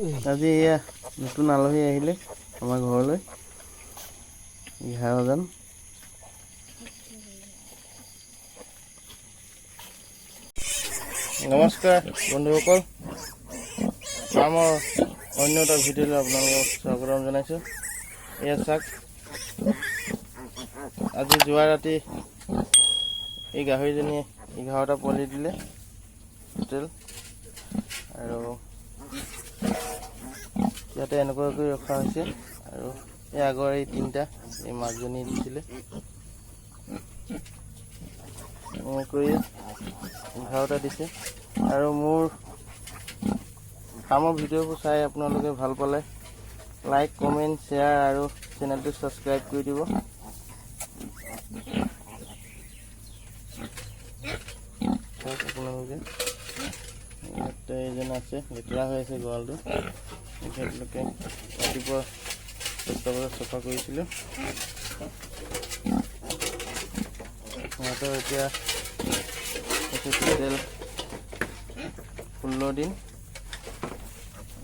আজি এয়া নতুন আলহী আহিলে আমাৰ ঘৰলৈ 11জন। নমস্কাৰ বন্ধুসকল, আমাৰ অন্য এটা ভিডিঅ'লৈ আপোনালোকক স্বাগতম জনাইছোঁ। এয়া চাওক, আজি যোৱা ৰাতি এই গাহৰিজনীয়ে 11টা পোৱালি দিলে টোটেল, আৰু ইয়াতে এনেকুৱাকৈ ৰখা হৈছে। আৰু এই আগৰ এই 3টা এই মাকজনী দিছিলে, এনেকৈ 11টা দিছে। আৰু মোৰ কামৰ ভিডিঅ'বোৰ চাই আপোনালোকে ভাল পালে লাইক, কমেণ্ট, শ্বেয়াৰ আৰু চেনেলটো ছাবস্ক্ৰাইব কৰি দিব। আপোনালোকে ইয়াতে এজন আছে, লেতেৰা হৈ আছে গঁৰালটো, তেখেতলোকে ৰাতিপুৱা 10টা বজাত চফা কৰিছিলোঁ। সিহঁতৰ এতিয়া টোটেল 16 দিন,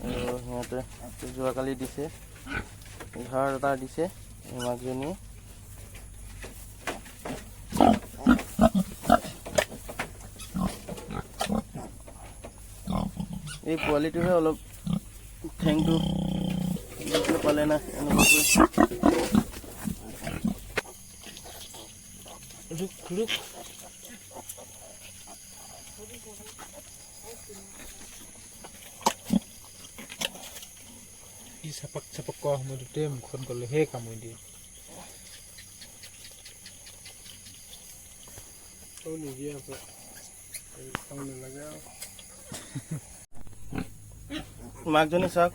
আৰু সিহঁতে যোৱাকালি দিছে 11টা দিছে এই মাকজনীয়ে। এই পোৱালিটোহে অলপ ঠেংটো দেখিবলৈ পালে না, এনেকুৱাকৈ চাপক চাপক কৰা সময়টোতে মুখত গ'লেহে কামুৰি দিয়ে। নিদিয়ে মাকজনী চাওক,